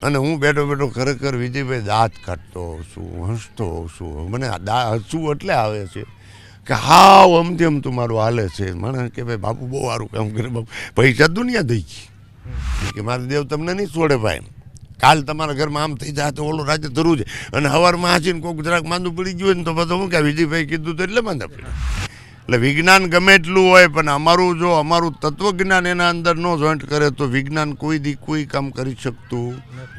અને હું બેઠો બેઠો ખરેખર વિજયભાઈ દાંત કાઢતો હોઉં છું, હસતો હોઉં છું. મને હસવું એટલે આવે છે કે હાવ અમથી અમતું મારું હાલે છે. મને કે ભાઈ બાપુ બહુ સારું કામ કરે, બાપુ પૈસા દુનિયા દઈ ગઈ કે મારા દેવ તમને નહીં છોડે ભાઈ. કાલ તમારા ઘરમાં આમ થઈ જાય તો ઓલું રાજ્ય ધરવું છે. અને સવારમાં હાંચીને કોઈ જરાક માંદું પડી ગયું હોય ને તો બધું હું કે વિજયભાઈ કીધું તો એટલે માંદા પડ્યા. એટલે વિજ્ઞાન ગમે એટલું હોય પણ અમારું તત્વજ્ઞાન એના અંદર ન જોઈન્ટ કરે તો વિજ્ઞાન કોઈ કામ કરી શકતું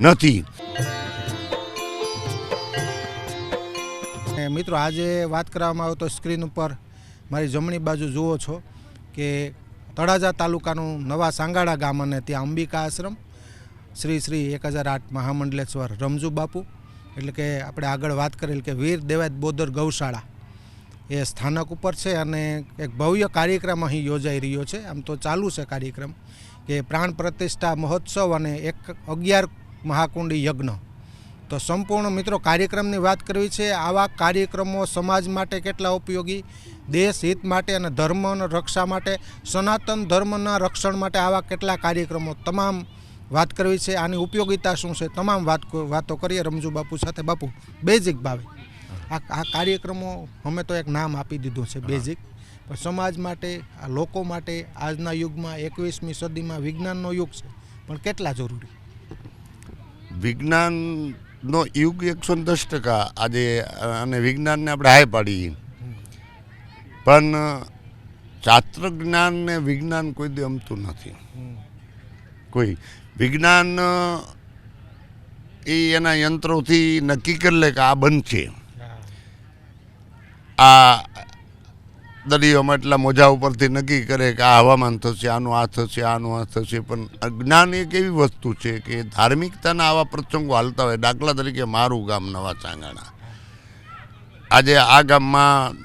નથી. મિત્રો આજે વાત કરવામાં આવે તો સ્ક્રીન ઉપર મારી જમણી બાજુ જુઓ છો કે તળાજા તાલુકાનું નવા સાંગાડા ગામ અને ત્યાં અંબિકા આશ્રમ શ્રી 1008 મહામંડલેશ્વર રમજુ બાપુ એટલે કે આપણે આગળ વાત કરેલ કે વીર દેવાયત બોદર ગૌશાળા એ સ્થાનક ઉપર છે. અને એક ભવ્ય કાર્યક્રમ અહીં યોજાઈ રહ્યો છે. આમ તો ચાલુ છે કાર્યક્રમ કે પ્રાણ પ્રતિષ્ઠા મહોત્સવ અને 11 મહાકુંડી યજ્ઞ. તો સંપૂર્ણ મિત્રો કાર્યક્રમની વાત કરવી છે. આવા કાર્યક્રમો સમાજ માટે કેટલા ઉપયોગી, દેશ હિત માટે અને ધર્મની રક્ષા માટે, સનાતન ધર્મના રક્ષણ માટે આવા કેટલા કાર્યક્રમો તમામ વાત કરવી છે. આની ઉપયોગિતા શું છે તમામ વાતો કરીએ રમજુ બાપુ સાથે. બાપુ બેઝિક ભાવે આ કાર્યક્રમો અમે તો એક નામ આપી દીધું છે બેઝિક, પણ સમાજ માટે, આ લોકો માટે આજના યુગમાં 21મી સદીમાં વિજ્ઞાનનો યુગ છે પણ કેટલા જરૂરી? વિજ્ઞાનનો યુગ 110% આજે, અને વિજ્ઞાનને આપણે હાય પાડીએ પણ શાસ્ત્ર જ્ઞાન ને વિજ્ઞાન કોઈ દી અમતું નથી. કોઈ વિજ્ઞાન એ એના યંત્રોથી નક્કી કરી લે કે આ બનશે, આ દરિયોમાં એટલા મોજા ઉપરથી નક્કી કરે કે આ હવામાન થશે, આનું આ થશે, આનું આ થશે. પણ જ્ઞાન એક એવી વસ્તુ છે કે ધાર્મિકતાના આવા પ્રસંગો હાલતા હોય. દાખલા તરીકે મારું ગામ નવા ચાંગાણા, આજે આ ગામમાં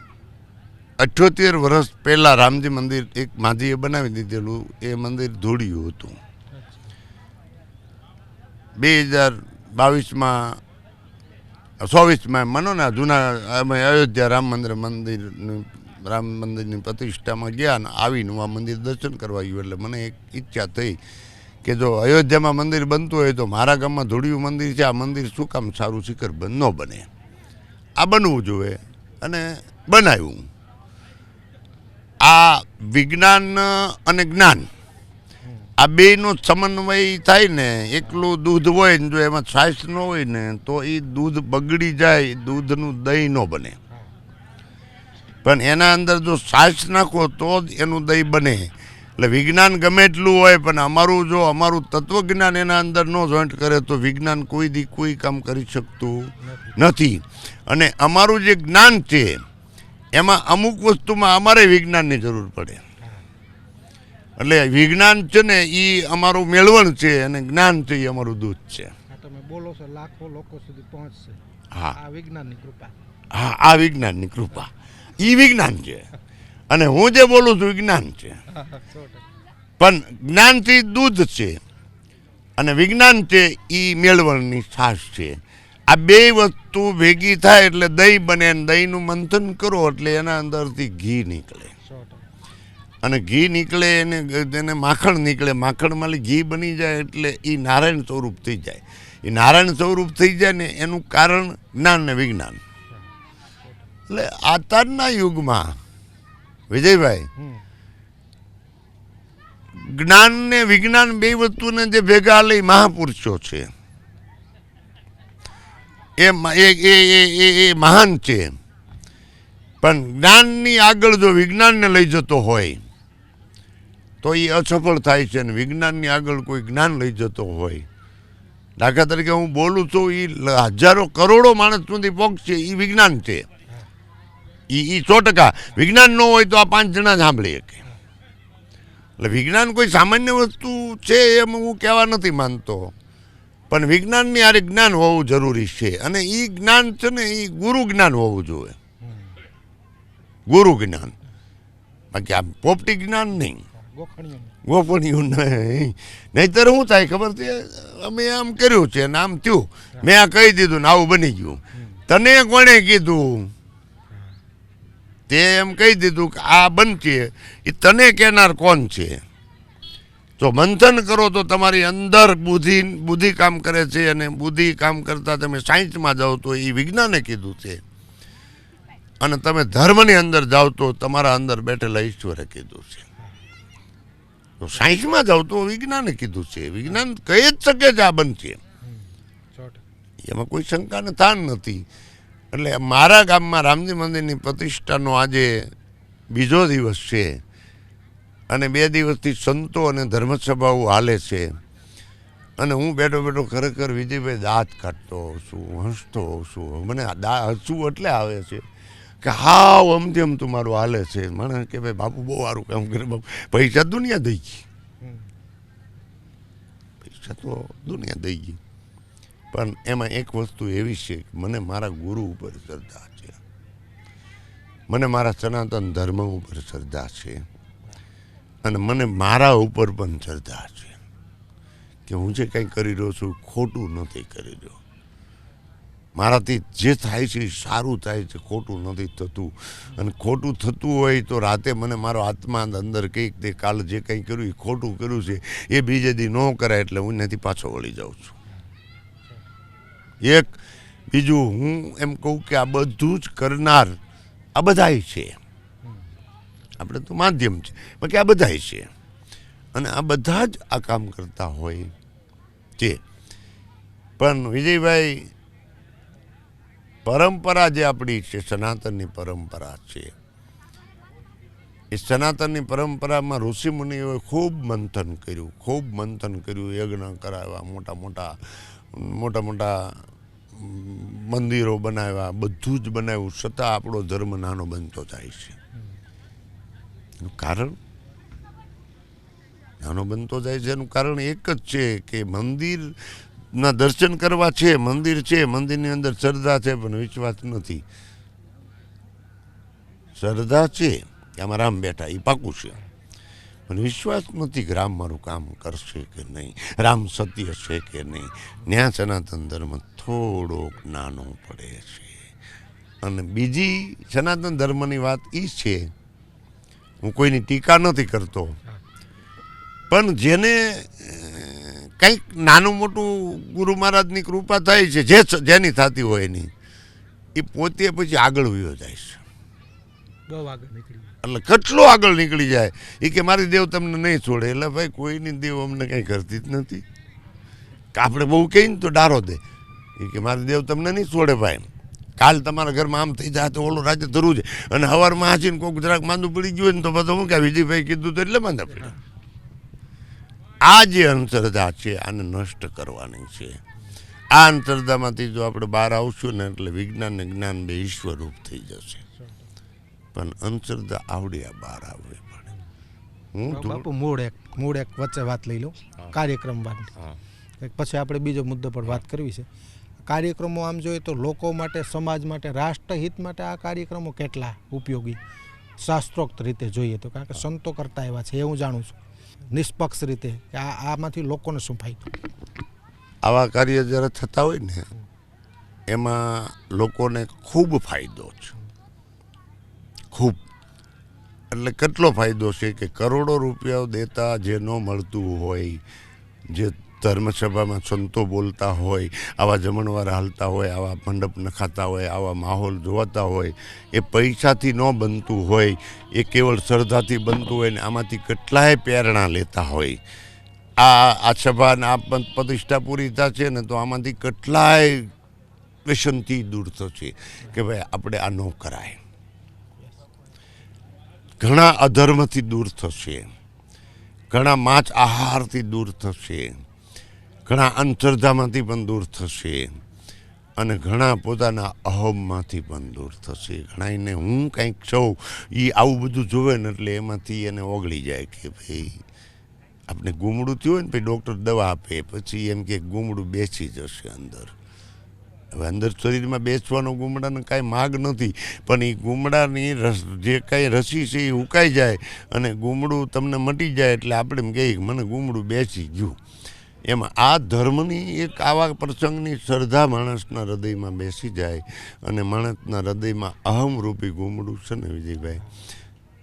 78 વર્ષ પહેલાં રામજી મંદિર એક માધીએ બનાવી દીધેલું. એ મંદિર ધોળિયું હતું. 2022માં 24માં મનો ને જૂના અમે અયોધ્યા રામ મંદિરની પ્રતિષ્ઠામાં ગયા ને આવીને આ મંદિર દર્શન કરવા ગયું. એટલે મને એક ઈચ્છા થઈ કે જો અયોધ્યામાં મંદિર બનતું હોય તો મારા ગામમાં ધોળિયું મંદિર છે, આ મંદિર શું કામ સારું શિખર ન બને, આ બનવું જોઈએ. અને બનાવ્યું. આ વિજ્ઞાન અને જ્ઞાન આ બેનો સમન્વય થાય ને. એકલું દૂધ હોય ને જો એમાં છાશ ન હોય ને તો એ દૂધ બગડી જાય, દૂધનું દહીં ન બને. પણ એના અંદર જો છાશ નાખો તો જ એનું દહીં બને. એટલે વિજ્ઞાન ગમે એટલું હોય પણ અમારું તત્વજ્ઞાન એના અંદર ન જોઈન્ટ કરે તો વિજ્ઞાન કોઈ કામ કરી શકતું નથી. અને અમારું જે જ્ઞાન છે એમાં અમુક વસ્તુમાં અમારે વિજ્ઞાનની જરૂર પડે. એટલે વિજ્ઞાન છે ને એ અમારું મેળવણ છે અને જ્ઞાન છે એ અમારું દૂધ છે. તમે બોલો છો લાખો લોકો સુધી પહોંચશે. હા, આ વિજ્ઞાનની કૃપા. હા, આ વિજ્ઞાનની કૃપા એ વિજ્ઞાન છે. અને હું જે બોલું છું વિજ્ઞાન છે. પણ જ્ઞાનથી દૂધ છે અને વિજ્ઞાન છે એ મેળવણની છાશ છે. આ બે વસ્તુ ભેગી થાય એટલે દહીં બને. દહીંનું મંથન કરો એટલે એના અંદરથી ઘી નીકળે. અને ઘી નીકળે એને માખણ નીકળે. માખણમાંથી ઘી બની જાય એટલે એ નારાયણ સ્વરૂપ થઈ જાય. એ નારાયણ સ્વરૂપ થઈ જાય ને એનું કારણ જ્ઞાન ને વિજ્ઞાન. એટલે અત્યારના યુગમાં વિજયભાઈ જ્ઞાન ને વિજ્ઞાન બે વસ્તુને જે ભેગા લઈ મહાપુરુષો છે એ મહાન છે. પણ જ્ઞાનની આગળ જો વિજ્ઞાનને લઈ જતો હોય તો એ અસફળ થાય છે. અને વિજ્ઞાનની આગળ કોઈ જ્ઞાન લઈ જતો હોય, દાખલા તરીકે હું બોલું છું એ હજારો કરોડો માણસ સુધી પહોંચશે એ વિજ્ઞાન છે. એ 100%. વિજ્ઞાન ન હોય તો આ 5 જણા જ સાંભળી શકે. એટલે વિજ્ઞાન કોઈ સામાન્ય વસ્તુ છે એમ હું કહેવા નથી માંગતો, પણ વિજ્ઞાનની આરે જ્ઞાન હોવું જરૂરી છે. અને એ જ્ઞાન છે ને એ ગુરુ જ્ઞાન હોવું જોઈએ. ગુરુ જ્ઞાન, બાકી આ પોપટી જ્ઞાન નહીં, ગોપણિયું નહીં. નહીંતર શું થાય ખબર છે? અમે આમ કર્યું છે ને આમ થયું, મેં આ કહી દીધું ને આવું બની ગયું. તને કોણે કીધું? તે એમ કહી દીધું કે આ બનશે, એ તને કહેનાર કોણ છે? જો મંથન કરો તો તમારી અંદર બુદ્ધિ કામ કરે છે, અને બુદ્ધિ કામ કરતાં તમે સાયન્સમાં જાઓ તો એ વિજ્ઞાને કીધું છે, અને તમે ધર્મની અંદર જાઓ તો તમારા અંદર બેઠેલા ઈશ્વરે કીધું છે. તો સાયન્સમાં જાઓ તો વિજ્ઞાને કીધું છે, વિજ્ઞાન કહી જ શકે છે આ બનશે, એમાં કોઈ શંકાને તાણ નથી. એટલે મારા ગામમાં રામજી મંદિરની પ્રતિષ્ઠાનો આજે બીજો દિવસ છે, અને 2 દિવસથી સંતો અને ધર્મસભાઓ હાલે છે, અને હું બેઠો બેઠો ખરેખર વિજયભાઈ દાંત કાઢતો હોઉં છું, હસતો હોઉં છું. મને હસવું એટલે આવે છે કે હાવ અમથી અમતું મારું હાલે છે. મને કે ભાઈ બાપુ બહુ સારું કામ કરે, બાપુ પૈસા દુનિયા દઈ ગઈ, પૈસા તો દુનિયા દઈ ગઈ, પણ એમાં એક વસ્તુ એવી છે કે મને મારા ગુરુ ઉપર શ્રદ્ધા છે, મને મારા સનાતન ધર્મ ઉપર શ્રદ્ધા છે, અને મને મારા ઉપર પણ શ્રદ્ધા છે કે હું જે કંઈ કરી રહ્યો છું ખોટું નથી કરી રહ્યો. મારાથી જે થાય છે એ સારું થાય છે, ખોટું નથી થતું. અને ખોટું થતું હોય તો રાતે મને મારો આત્મા અંદર કંઈક તે કાલે જે કંઈ કર્યું એ ખોટું કર્યું છે એ બીજે દી ન કરાય, એટલે હું એનાથી પાછો વળી જાઉં છું. એક બીજું હું એમ કહું કે આ બધું જ કરનાર આ બધાય છે, આપણે તો માધ્યમ છે, બાકી આ બધાય છે, અને આ બધા જ આ કામ કરતા હોય છે. પણ વિજયભાઈ, પરંપરા જે આપણી છે, સનાતનની પરંપરા છે, એ સનાતનની પરંપરામાં ઋષિમુનિઓએ ખૂબ મંથન કર્યું, યજ્ઞ કરાવ્યા, મોટા મોટા મંદિરો બનાવ્યા, બધું જ બનાવ્યું, છતાં આપણો ધર્મ નાનો બનતો જાય છે. કારણ નાનો બનતો જાય છે એનું કારણ એક જ છે કે મંદિરના દર્શન કરવા છે, મંદિર છે, મંદિરની અંદર શ્રદ્ધા છે, પણ વિશ્વાસ નથી. શ્રદ્ધા છે કે આમાં રામ બેઠા એ પાકું છે, પણ વિશ્વાસ નથી કે રામ મારું કામ કરશે કે નહીં, રામ સત્ય છે કે નહીં. ન્યા સનાતન ધર્મ થોડોક નાનો પડે છે. અને બીજી સનાતન ધર્મની વાત એ છે, હું કોઈની ટીકા નથી કરતો, પણ જેને કંઈક નાનું મોટું ગુરુ મહારાજની કૃપા થાય છે, જેની થતી હોય એની, એ પોતે પછી આગળ વયો જાય છે. એટલે કેટલો આગળ નીકળી જાય. એ કે મારી દેવ તમને નહીં છોડે. એટલે ભાઈ કોઈની દેવ અમને કંઈ કરતી જ નથી. આપણે બહુ કહીએ ને તો ડારો દે. એ કે મારી દેવ તમને નહીં છોડે ભાઈ, કાલ તમારા ઘરમાં આમ થઈ જાય તો ઓલું રાજ્ય ધરવું છે, અને સવારમાં હાંચીને કોઈક જરાક માંદું પડી ગયું હોય ને તો બધું હું કે વિજયભાઈ કીધું તો એટલે માંદા પડ્યા. આ જે અંધશ્રદ્ધા છે આને નષ્ટ કરવાની છે. આ અંધશ્રદ્ધામાંથી જો આપણે બહાર આવશું ને એટલે વિજ્ઞાન ને જ્ઞાન બે ઈશ્વરરૂપ થઈ જશે. પણ અંધશ્રદ્ધા આવડ્યા બહાર આવવી પડે. બાપુ મૂળ એક વચ્ચે વાત લઈ લો કાર્યક્રમ વાત, પછી આપણે બીજો મુદ્દો પર વાત કરવી છે. કાર્યક્રમો આમ જોઈએ તો લોકો માટે, સમાજ માટે, રાષ્ટ્રહિત માટે આ કાર્યક્રમો કેટલા ઉપયોગી શાસ્ત્રોક્ત રીતે જોઈએ તો, કારણ કે સંતો કરતા એવા છે એ હું જાણું છું, નિષ્પક્ષ રીતે કે આમાંથી લોકોને શું ફાયદો? આવા કાર્ય જ્યારે થતા હોય ને એમાં લોકોને ખૂબ ફાયદો છે, ખૂબ. એટલે કેટલો ફાયદો છે કે કરોડો રૂપિયા દેતા જે ન મળતું હોય, જે ધર્મસભામાં સંતો બોલતા હોય, આવા જમણવાર હાલતા હોય, આવા મંડપ નખાતા હોય, આવા માહોલ જોવાતા હોય, એ પૈસાથી ન બનતું હોય, એ કેવળ શ્રદ્ધાથી બનતું હોય ને આમાંથી કેટલાય પ્રેરણા લેતા હોય. આ સભાને આ પ્રતિષ્ઠા પૂરી થશે ને તો આમાંથી કેટલાય વ્યસનથી દૂર થશે કે ભાઈ આપણે આ ન કરાય. ઘણા અધર્મથી દૂર થશે, ઘણા માંસ આહારથી દૂર થશે, ઘણા અંધશ્રદ્ધામાંથી પણ દૂર થશે, અને ઘણા પોતાના અહમમાંથી પણ દૂર થશે. ઘણાને હું કંઈક છું એ આવું બધું જોવે ને એટલે એમાંથી એને ઓગળી જાય કે ભાઈ આપણે ગુમડું થયું હોય ને પછી ડૉક્ટર દવા આપે, પછી એમ કે ગુમડું બેસી જશે અંદર. હવે અંદર શરીરમાં બેસવાનો ગુમડાને કાંઈ માગ નથી, પણ એ ગુમડાની જે કાંઈ રસી છે એ ઉકાઈ જાય અને ગુમડું તમને મટી જાય એટલે આપણે એમ કહીએ મને ગુમડું બેસી ગયું. એમાં આ ધર્મની એક આવા પ્રસંગની શ્રદ્ધા માણસના હૃદયમાં બેસી જાય અને માણસના હૃદયમાં અહમરૂપી ગુમડું છે ને વિજયભાઈ,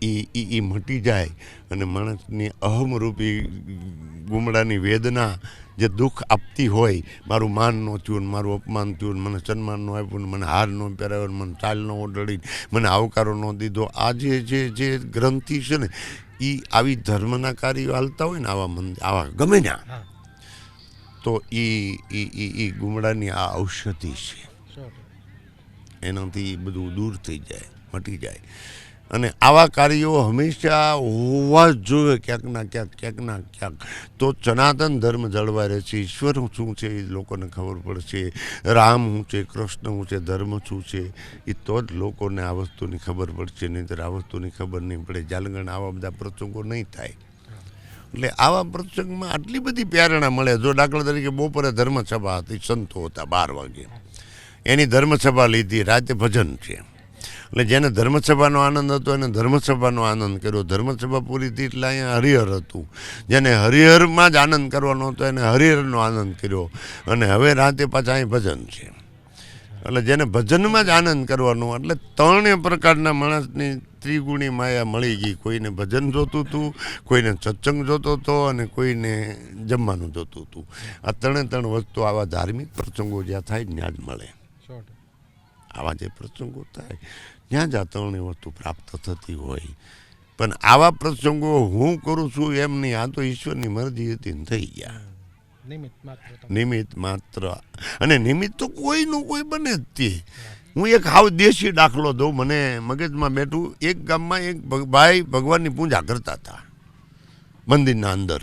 એ મટી જાય અને માણસની અહમરૂપી ગુમડાની વેદના જે દુઃખ આપતી હોય, મારું માન ન થયું, મારું અપમાન થયું, મને સન્માન ન આપ્યું, મને હાર ન પહેરાવ્યો, મને ચાલ ન ઓડળી, મને આવકારો ન દીધો, આ જે ગ્રંથિ છે ને એ આવી ધર્મના કાર્યો હાલતા હોય ને આવા ગમે ના, તો એ ગુમડાની આ ઔષધિ છે, એનાથી બધું દૂર થઈ જાય, મટી જાય. અને આવા કાર્યો હંમેશા હોવા જ જોઈએ ક્યાંક ના ક્યાંક, તો સનાતન ધર્મ જળવાઈ રહે છે. ઈશ્વર શું છે એ લોકોને ખબર પડશે, રામ શું છે, કૃષ્ણ શું છે, ધર્મ શું છે, એ તો જ લોકોને આ વસ્તુની ખબર પડશે. નહીંતર આ વસ્તુની ખબર નહીં પડે. જાલગણ આવા બધા પ્રસંગો નહીં થાય. એટલે આવા પ્રસંગમાં આટલી બધી પ્રેરણા મળે. જો દાખલા તરીકે બપોરે ધર્મસભા હતી, સંતો હતા 12 વાગે, એની ધર્મસભા લીધી, રાતે ભજન છે. એટલે જેને ધર્મસભાનો આનંદ હતો એને ધર્મસભાનો આનંદ કર્યો. ધર્મસભા પૂરી થઈ એટલે અહીંયા હરિહર હતું. જેને હરિહરમાં જ આનંદ કરવાનો હતો એને હરિહરનો આનંદ કર્યો. અને હવે રાતે પાછા અહીં ભજન છે. એટલે જેને ભજનમાં જ આનંદ કરવાનો, એટલે 3 પ્રકારના માણસની ત્રિગુણી માયા મળી ગઈ. કોઈને ભજન જોતું હતું, કોઈને સત્સંગ જોતો હતો, અને કોઈને જમવાનું જોતું હતું. આ 3 વસ્તુ આવા ધાર્મિક પ્રસંગો જ્યાં થાય ત્યાં જ મળે. આવા જે પ્રસંગો થાય ત્યાં જ આ 3 વસ્તુ પ્રાપ્ત થતી હોય. પણ આવા પ્રસંગો હું કરું છું એમ નહીં, આ તો ઈશ્વરની મરજી હતી ને થઈ ગયા. નિમિત્ત માત્ર. અને નિમિત્ત તો કોઈનું કોઈ બને જ તે. હું એક હાવ દેશી દાખલો દઉં, મને મગજમાં બેઠું. એક ગામમાં એક ભાઈ ભગવાનની પૂજા કરતા હતા મંદિરના અંદર,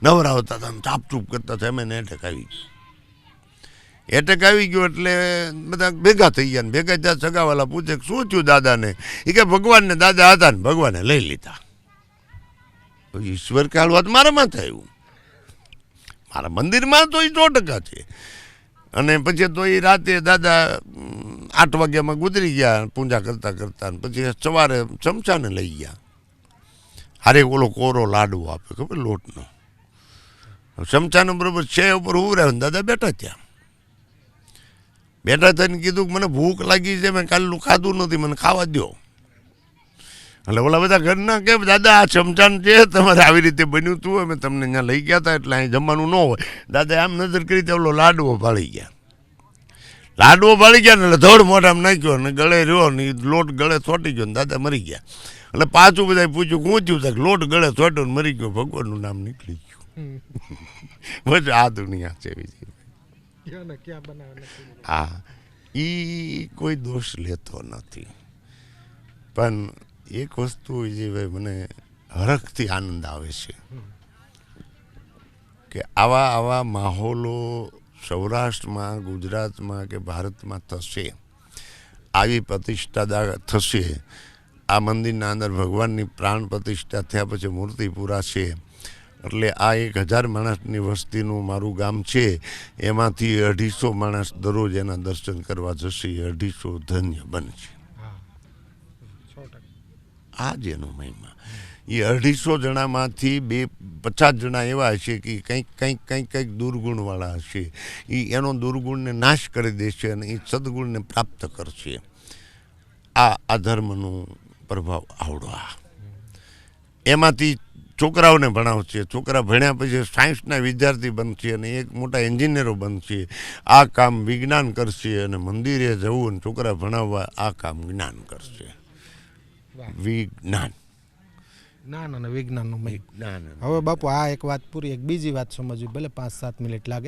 નવરાવતા હતા, ચાપચૂપ કરતા હતા. એમ એને એટેક આવી ગયો. એટેક આવી ગયો એટલે બધા ભેગા થઈ ગયા. ભેગા ત્યાં સગાવાલા પૂછે શું થયું દાદાને? એ કે ભગવાનને દાદા હતા ને ભગવાને લઈ લીધા. ઈશ્વર કાળ વાત મારામાં થયું, મારા મંદિરમાં તો એ 100% છે. અને પછી તો એ રાતે દાદા 8 વાગ્યામાં ગુજરી ગયા પૂજા કરતા કરતા. પછી સવારે ચમચાને લઈ ગયા. હારે ઓલો કોરો લાડવો આપે, ખબર, લોટનો. ચમચાનો બરોબર છે ઉપર ઉભરાય, દાદા બેઠા ત્યાં. બેઠા થઈને કીધું મને ભૂખ લાગી છે, મેં કાલનું ખાધું નથી, મને ખાવા દો. એટલે ઓલા બધા ઘરના કે દાદા આ ચમચાન છે તમારે આવી રીતે બન્યું હતું, અમે તમને અહીંયા લઈ ગયા હતા એટલે અહીં જમવાનું ન હોય. દાદા આમ નજર કરી તો ઓલો લાડવો ભાળી ગયા. લાડવો ભાળી ગયા ને એટલે ધડ મોઢામાં નાખ્યો અને ગળે રહ્યો ને લોટ ગળે ચોંટી ગયો ને દાદા મરી ગયા. એટલે પાછું બધા પૂછ્યું શું થયું? થાય લોટ ગળે ચોંટ્યો ને મરી ગયો, ભગવાનનું નામ નીકળી ગયું. બસ આ દુનિયા છે બીજી. હા, એ કોઈ દોષ લેતો નથી. પણ એક વસ્તુ જે ભાઈ મને હરખથી આનંદ આવે છે કે આવા માહોલો સૌરાષ્ટ્રમાં, ગુજરાતમાં કે ભારતમાં થશે, આવી પ્રતિષ્ઠા થશે. આ મંદિરના અંદર ભગવાનની પ્રાણ પ્રતિષ્ઠા થયા પછી મૂર્તિ પૂરા છે. એટલે આ 1000 માણસની વસ્તીનું મારું ગામ છે, એમાંથી 250 માણસ દરરોજ એના દર્શન કરવા જશે. 250 ધન્ય બનશે. આ જ એનો મહિમા. એ 250 જણામાંથી 50 જણા એવા હશે કે કંઈક દુર્ગુણવાળા હશે. એ એનો દુર્ગુણને નાશ કરી દેશે અને એ સદગુણને પ્રાપ્ત કરશે. આ ધર્મનો પ્રભાવ આવડો. એમાંથી છોકરાઓને ભણાવશે. છોકરા ભણ્યા પછી સાયન્સના વિદ્યાર્થી બનશે અને એક મોટા એન્જિનિયરો બનશે. આ કામ વિજ્ઞાન કરશે અને મંદિરે જવું અને છોકરા ભણાવવા, આ કામ જ્ઞાન કરશે. વિજ્ઞાન, જ્ઞાન અને વિજ્ઞાનનું મહિમા. હવે બાપુ આ એક વાત પૂરી, એક બીજી વાત સમજવી, ભલે 5-7 મિનિટ લાગે.